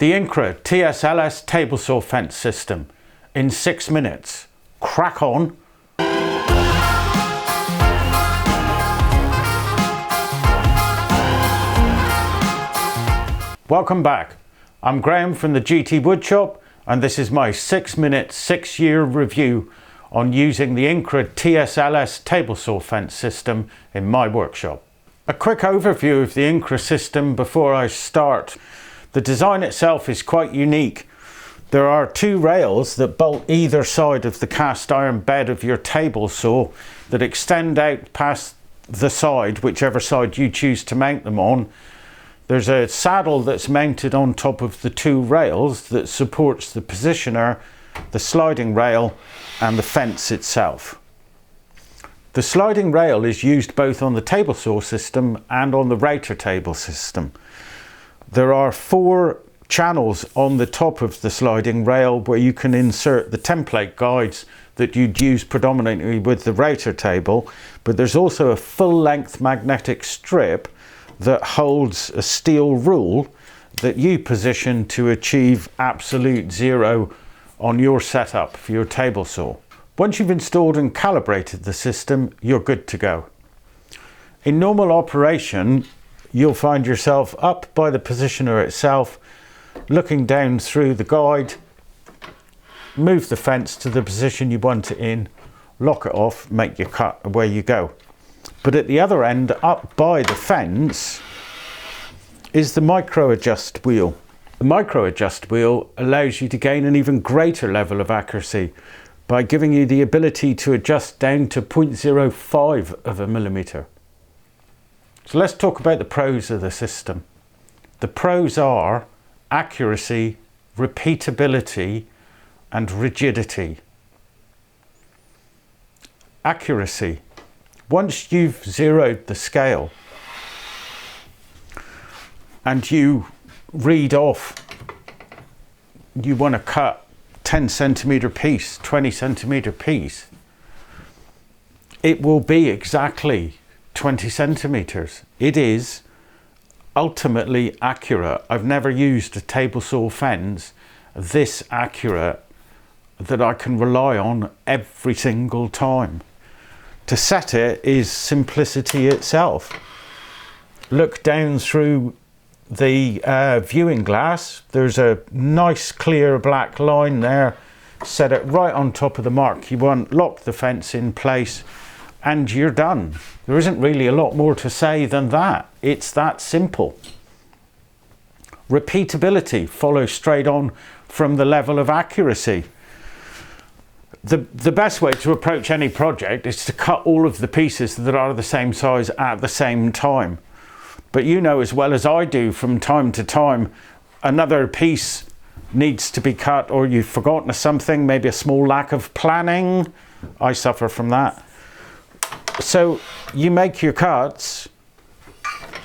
The Incra TS LS Table saw fence system in 6 minutes. Crack on. Welcome back. I'm Graham from the GT Woodshop, and this is my 6-minute, 6-year review on using the Incra TS LS Table saw fence system in my workshop. A quick overview of the Incra system before I start. The design itself is quite unique. There are 2 rails that bolt either side of the cast iron bed of your table saw that extend out past the side, whichever side you choose to mount them on. There's a saddle that's mounted on top of the 2 rails that supports the positioner, the sliding rail and the fence itself. The sliding rail is used both on the table saw system and on the router table system. There are 4 channels on the top of the sliding rail where you can insert the template guides that you'd use predominantly with the router table, but there's also a full-length magnetic strip that holds a steel rule that you position to achieve absolute zero on your setup for your table saw. Once you've installed and calibrated the system, you're good to go. In normal operation, you'll find yourself up by the positioner itself, looking down through the guide, move the fence to the position you want it in, lock it off, make your cut, away you go. But at the other end, up by the fence, is the micro adjust wheel. The micro adjust wheel allows you to gain an even greater level of accuracy by giving you the ability to adjust down to 0.05 of a millimeter. So let's talk about the pros of the system. The pros are accuracy, repeatability and rigidity. Accuracy. Once you've zeroed the scale and you read off, you want to cut 10 centimeter piece, 20 centimeter piece, it will be exactly 20 centimeters. It is ultimately accurate. I've never used a table saw fence this accurate that I can rely on every single time. To set it is simplicity itself. Look down through the viewing glass. There's a nice clear black line there. Set it right on top of the mark you want, lock the fence in place, and you're done. There isn't really a lot more to say than that. It's that simple. Repeatability follows straight on from the level of accuracy. The best way to approach any project is to cut all of the pieces that are the same size at the same time. But you know as well as I do, from time to time, another piece needs to be cut, or you've forgotten something, maybe a small lack of planning. I suffer from that. So you make your cuts,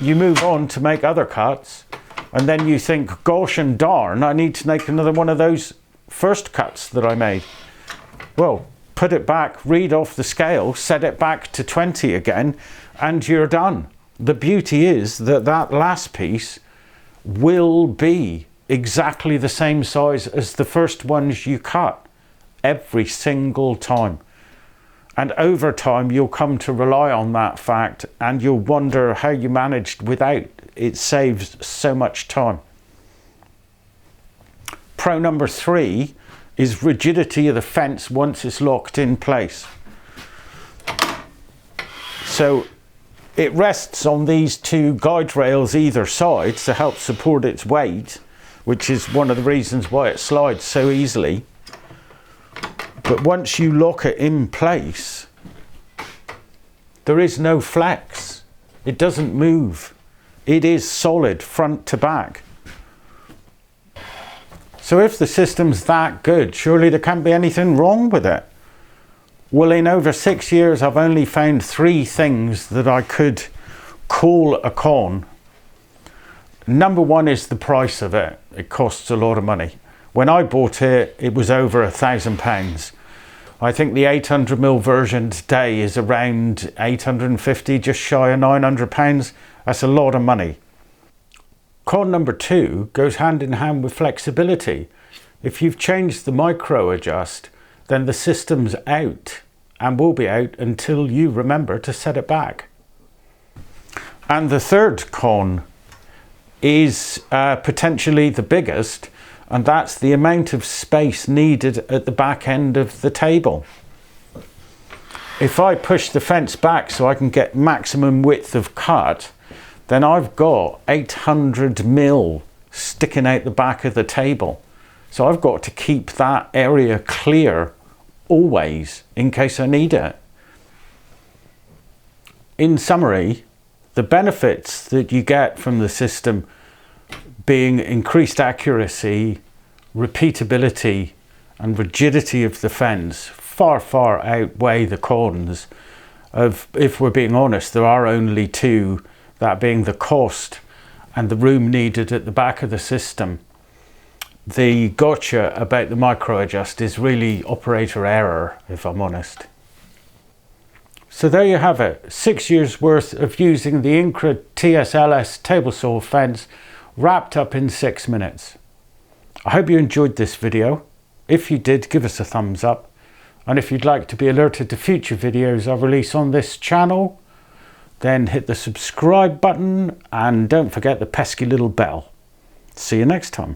you move on to make other cuts, and then you think, gosh and darn, I need to make another one of those first cuts that I made. Well, put it back, read off the scale, set it back to 20 again, and you're done. The beauty is that that last piece will be exactly the same size as the first ones you cut every single time. And over time, you'll come to rely on that fact, and you'll wonder how you managed without. It saves so much time. Pro number 3 is rigidity of the fence once it's locked in place. So it rests on these 2 guide rails either side to help support its weight, which is one of the reasons why it slides so easily. But once you lock it in place, there is no flex. It doesn't move. It is solid front to back. So if the system's that good, surely there can't be anything wrong with it. Well, in over 6 years, I've only found 3 things that I could call a con. Number 1 is the price of it. It costs a lot of money. When I bought it, it was over £1,000. I think the 800mm version today is around 850, just shy of £900. That's a lot of money. Con number 2 goes hand in hand with flexibility. If you've changed the micro adjust, then the system's out and will be out until you remember to set it back. And the third con is potentially the biggest, and that's the amount of space needed at the back end of the table. If I push the fence back so I can get maximum width of cut, then I've got 800 mil sticking out the back of the table. So I've got to keep that area clear always in case I need it. In summary, the benefits that you get from the system being increased accuracy, repeatability and rigidity of the fence far outweigh the cons of, if we're being honest, there are only two, that being the cost and the room needed at the back of the system. The gotcha about the micro adjust is really operator error, if I'm honest. So there you have it, 6 years worth of using the Incra TS LS table saw fence wrapped up in 6 minutes. I hope you enjoyed this video. If you did, give us a thumbs up. And if you'd like to be alerted to future videos I release on this channel, then hit the subscribe button and don't forget the pesky little bell. See you next time.